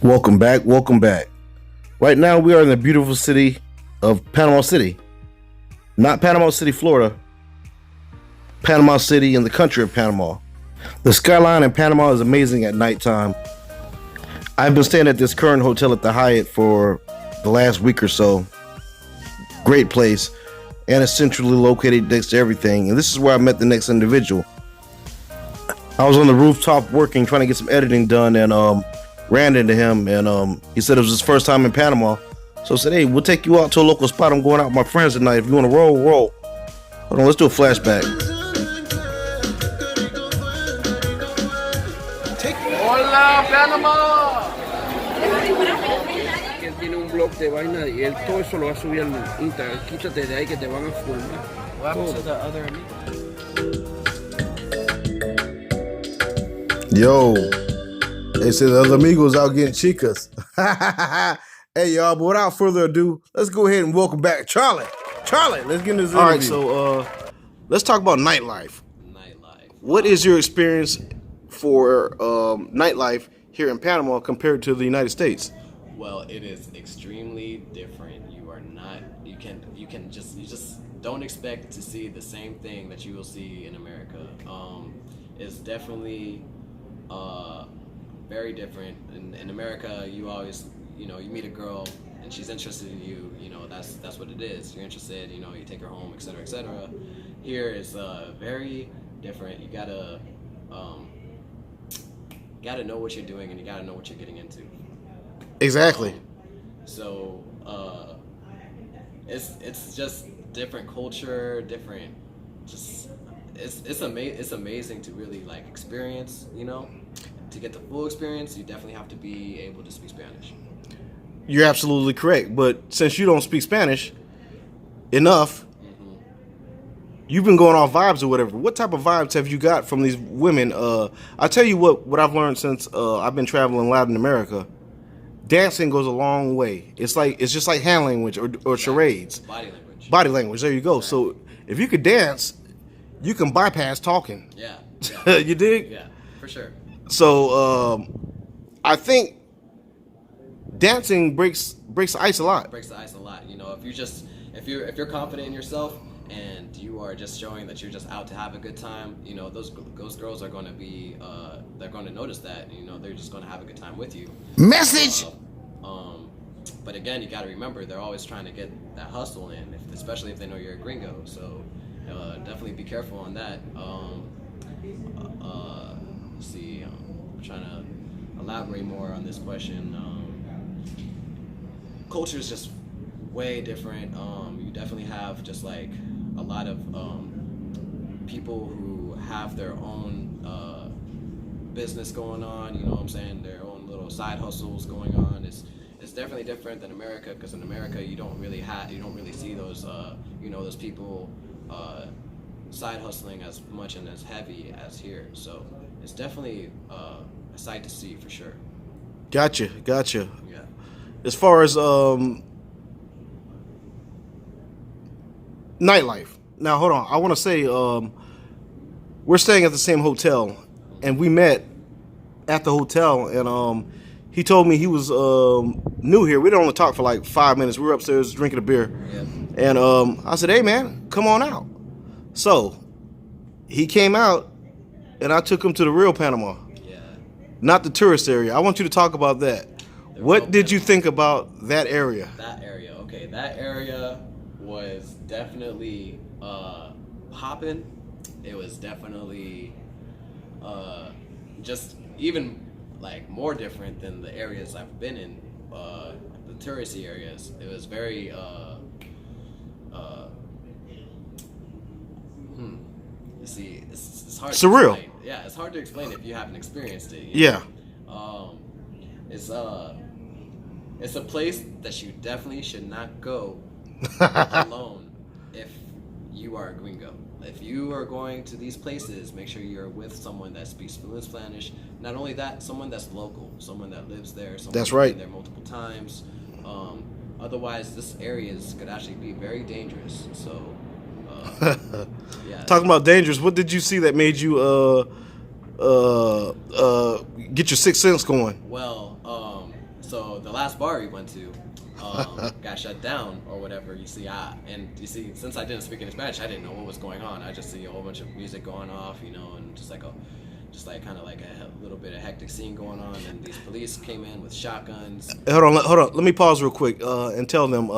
Welcome back. Welcome back. Right now, we are in the beautiful city of Panama City. Not Panama City, Florida. Panama City in the country of Panama. The skyline in Panama is amazing at nighttime. I've been staying at this current hotel at the Hyatt for the last week or so. Great place. And it's centrally located next to everything. And this is where I met the next individual. I was on the rooftop working, trying to get some editing done, and ran into him, and he said it was his first time in Panama. So I said, hey, we'll take you out to a local spot. I'm going out with my friends tonight. If you want to roll, roll. Hold on, let's do a flashback. Hola, Panama. Él tiene un blog de vaina y él todo eso lo va a subir al Instagram. Quítate de ahí que te van a filmar. What happened to the other amigo? Yo, they said the other amigos out getting chicas. Hey, y'all, but without further ado, let's go ahead and welcome back Charlie. Charlie, let's get into this interview. All right, so let's talk about nightlife. What is your experience for nightlife here in Panama compared to the United States? Well, it is extremely different. You just don't expect to see the same thing that you will see in America. It's definitely very different. In America, you always, you meet a girl and she's interested in you, that's what it is. You're interested, you take her home, etc., etc. Here is very different. You gotta know what you're doing, and you gotta know what you're getting into. Exactly. So it's just different culture, different. Just it's amazing to really experience. To get the full experience, you definitely have to be able to speak Spanish. You're absolutely correct. But since you don't speak Spanish enough, you've been going off vibes or whatever. What type of vibes have you got from these women? I'll tell you what I've learned since I've been traveling Latin America. Dancing goes a long way. It's just like hand language or charades. Body language. Body language. There you go. Right. So if you could dance, you can bypass talking. Yeah. You dig? Yeah, for sure. So I think dancing breaks the ice a lot. Breaks the ice a lot. If you're confident in yourself and you are just showing that you're just out to have a good time, those girls are going to be they're going to notice that. They're just going to have a good time with you. Message. But again, you got to remember they're always trying to get that hustle in, especially if they know you're a gringo. So definitely be careful on that. Let's see. I'm trying to elaborate more on this question. Culture is just way different. You definitely have just a lot of people who have their own business going on. You know what I'm saying? Their own little side hustles going on. It's definitely different than America, because in America you don't really see those those people side hustling as much and as heavy as here. So it's definitely a sight to see for sure. Gotcha. Yeah. As far as nightlife. Now, hold on. I want to say we're staying at the same hotel, and we met at the hotel, and he told me he was new here. We didn't only talk for 5 minutes. We were upstairs drinking a beer, and I said, hey, man, come on out. So he came out, and I took him to the real Panama, not the tourist area. I want you to talk about that. What did you think about that area? Okay. That area was definitely popping. It was definitely just even more different than the areas I've been in, the touristy areas. It was very you see, it's hard surreal. To explain. Yeah, it's hard to explain if you haven't experienced it. Yeah. It's a place that you definitely should not go alone if you are a gringo. If you are going to these places, make sure you're with someone that speaks fluent Spanish. Not only that, someone that's local, someone that lives there, someone that's right. Been there multiple times. Otherwise, this area could actually be very dangerous. So, yeah. Talking about dangerous, what did you see that made you get your sixth sense going? Well, last bar we went to got shut down or whatever. You see, since I didn't speak any Spanish, I didn't know what was going on. I just see a whole bunch of music going off, you know, and just kind of like a little bit of hectic scene going on. And these police came in with shotguns. Hold on. Let me pause real quick and tell them.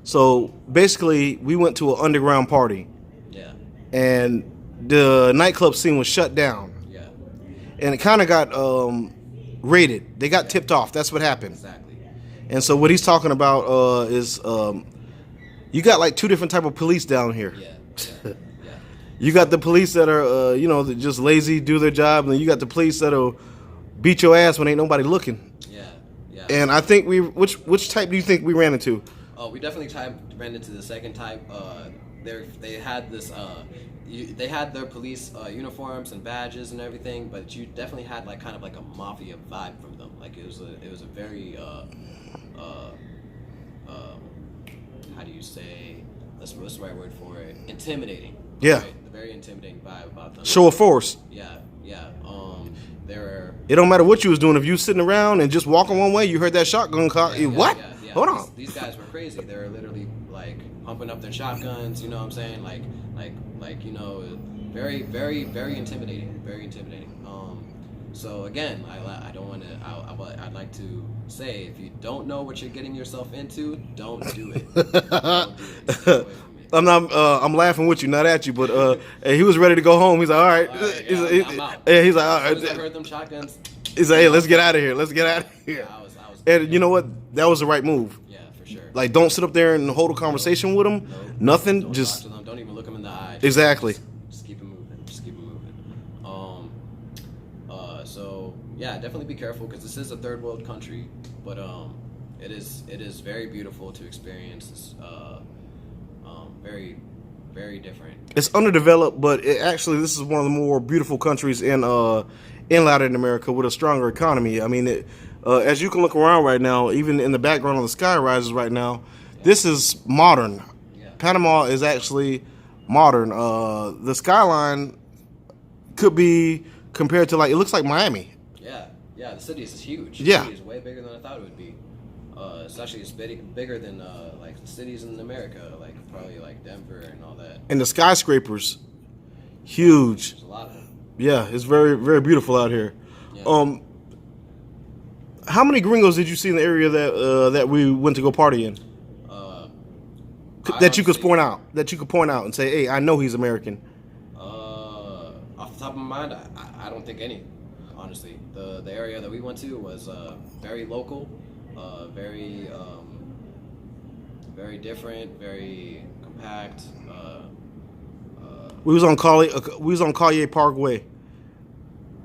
So basically, we went to an underground party. Yeah. And the nightclub scene was shut down. Yeah. And it kind of got raided. They got tipped off. That's what happened. Exactly. And so what he's talking about is you got like two different type of police down here. Yeah. You got the police that are, that just lazy, do their job, and then you got the police that'll beat your ass when ain't nobody looking. Yeah. And I think which type do you think we ran into? Oh, we definitely ran into the second type. They had this. They had their police uniforms and badges and everything, but you definitely had like kind of like a mafia vibe from them. Like it was a very how do you say? What's the right word for it? Intimidating. Yeah. Right? A very intimidating vibe about them. Show of force. Yeah. They're. It don't matter what you was doing. If you was sitting around and just walking one way, you heard that shotgun cock. What? Yeah. Hold on. These guys were crazy. They were literally like pumping up their shotguns. You know what I'm saying? Like very, very, very intimidating. Very intimidating. So again, I don't want to. I'd like to say, if you don't know what you're getting yourself into, don't do it. Don't do it. Stay away from it. I'm laughing with you, not at you, but he was ready to go home. He's like, all right. I'm out. He's like, all right. As soon as I heard them shotguns. He's like, hey, let's get out of here. Let's get out of here. I was And you know what? That was the right move. Yeah, for sure. Like, don't sit up there and hold a conversation with them. Nothing. Don't Just talk to them. Don't even look them in the eye. Exactly. Just keep it moving. Just keep it moving. So yeah, definitely be careful, because this is a third world country, but it is very beautiful to experience. It's very, very different. It's underdeveloped, but actually, this is one of the more beautiful countries in Latin America with a stronger economy. I mean, as you can look around right now, even in the background of the sky rises right now, this is modern. Yeah. Panama is actually modern. The skyline could be compared to, like, it looks like Miami. Yeah, the city is huge. Yeah. The city is way bigger than I thought it would be. Especially it's bigger than like cities in America, like probably like Denver and all that. And the skyscrapers, huge. There's a lot of them. Yeah, it's very, very beautiful out here. Yeah. How many gringos did you see in the area that we went to go party in? That you could point out. That you could point out and say, "Hey, I know he's American." Off the top of my mind, I don't think any. Honestly, the area that we went to was very local, very different, very compact. We was on Collier Parkway.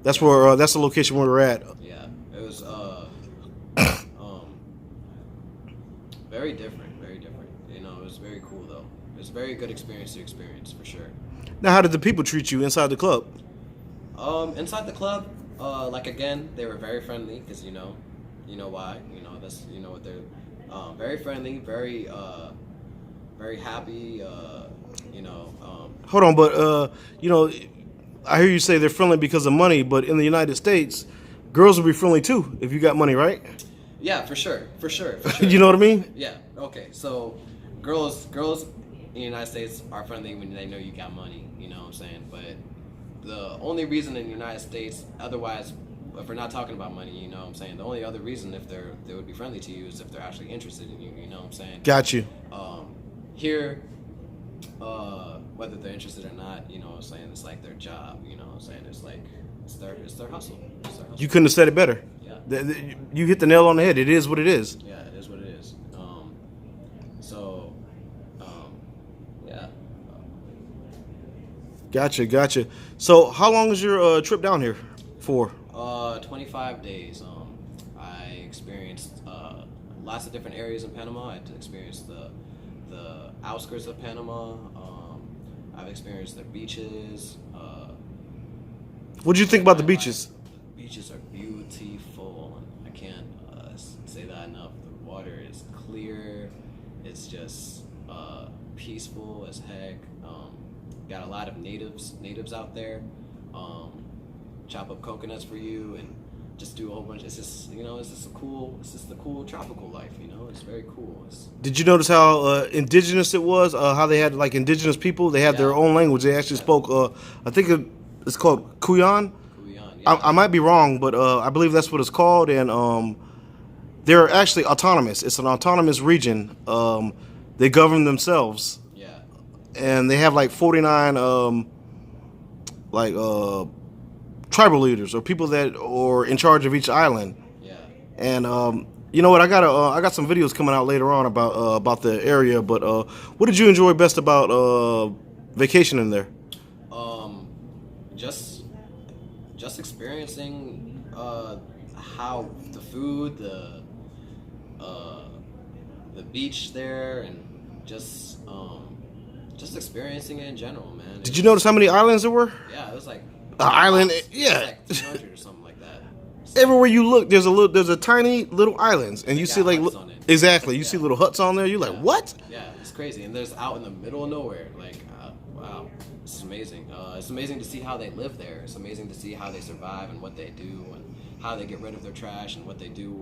That's where that's the location where we're at. Yeah, it was very different, very different. You know, it was very cool though. It was a very good experience to experience for sure. Now, how did the people treat you inside the club? Inside the club, like again, they were very friendly, because you know why. That's what they're very friendly, very happy. Hold on, but I hear you say they're friendly because of money, but in the United States, girls will be friendly too if you got money, right? Yeah, for sure. You know what I mean? Yeah. Okay. So, girls in the United States are friendly when they know you got money. You know what I'm saying? But the only reason in the United States, otherwise, if we're not talking about money, you know what I'm saying? The only other reason if they would be friendly to you is if they're actually interested in you. You know what I'm saying? Got you. Here, whether they're interested or not, you know what I'm saying? It's like their job. You know what I'm saying? It's like it's their hustle. It's their hustle. You couldn't have said it better. Yeah. You hit the nail on the head. It is what it is. Yeah, it is what it is. Yeah. Gotcha. So, how long is your trip down here for? 25 days. I experienced lots of different areas in Panama. I experienced the outskirts of Panama. I've experienced the beaches. What did you think about the beaches? The beaches are beautiful. I can't say that enough. The water is clear. It's just peaceful as heck. Got a lot of natives out there. Chop up coconuts for you and just do a whole bunch. It's just it's just a cool tropical life. It's very cool. Did you notice how indigenous it was? How they had like indigenous people? They had their own language. They actually spoke. I think it's called Kuyan. I might be wrong, but I believe that's what it's called. And they're actually autonomous. It's an autonomous region. They govern themselves. Yeah. And they have like 49 tribal leaders or people that are in charge of each island. Yeah. And you know what? I got some videos coming out later on about the area. But what did you enjoy best about vacationing there? Just experiencing how the food, the beach there, and just experiencing it in general, man. Did you notice how many islands there were? Yeah, it was like island. It was Yeah, like 200 or something like that. So, everywhere you look, there's a tiny little islands, and you see like huts on it. exactly. You see little huts on there. You're like, what? Yeah, it's crazy, and there's out in the middle of nowhere. Like, wow, this is amazing. It's amazing to see how they live there. It's amazing to see how they survive and what they do and how they get rid of their trash and what they do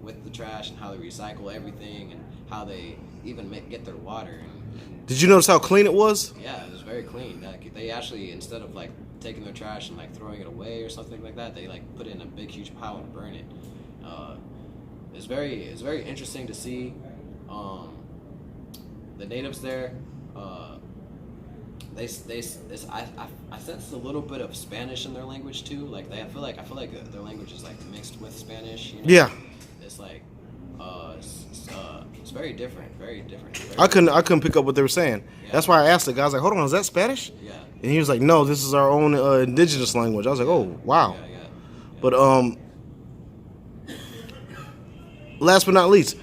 with the trash and how they recycle everything and how they even get their water. And Did you notice how clean it was? yeah, it was very clean. Like, they actually, instead of like taking their trash and like throwing it away or something like that, they like put it in a big huge pile and burn it. It's very interesting to see the natives there. I sense a little bit of Spanish in their language too. Like I feel like their language is like mixed with Spanish. Yeah. It's like it's very different. Very different. I couldn't pick up what they were saying. Yeah. That's why I asked the guy. I was like, hold on, is that Spanish? Yeah. And he was like, no, this is our own indigenous language. I was like, oh, wow. Yeah. But last but not least,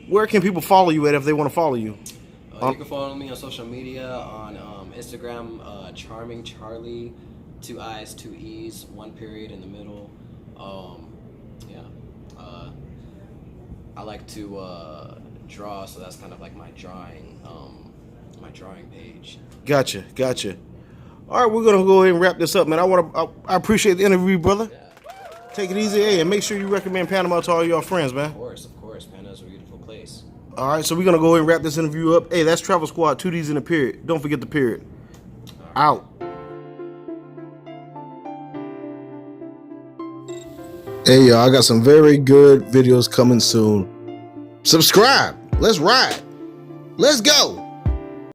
where can people follow you at if they want to follow you? You can follow me on social media on Instagram, Charming Charlie, 2 I's, 2 E's, 1 period in the middle. I like to draw, so that's kind of like my drawing page. Gotcha. All right, we're gonna go ahead and wrap this up, man. I appreciate the interview, brother. Yeah. Take it easy, hey, and make sure you recommend Panama to all your friends, man. Of course. Panama's a beautiful place. All right, so we're gonna go ahead and wrap this interview up. Hey, that's Travel Squad, 2 D's in a period. Don't forget the period. Out. Hey, y'all, I got some very good videos coming soon. Subscribe. Let's ride. Let's go.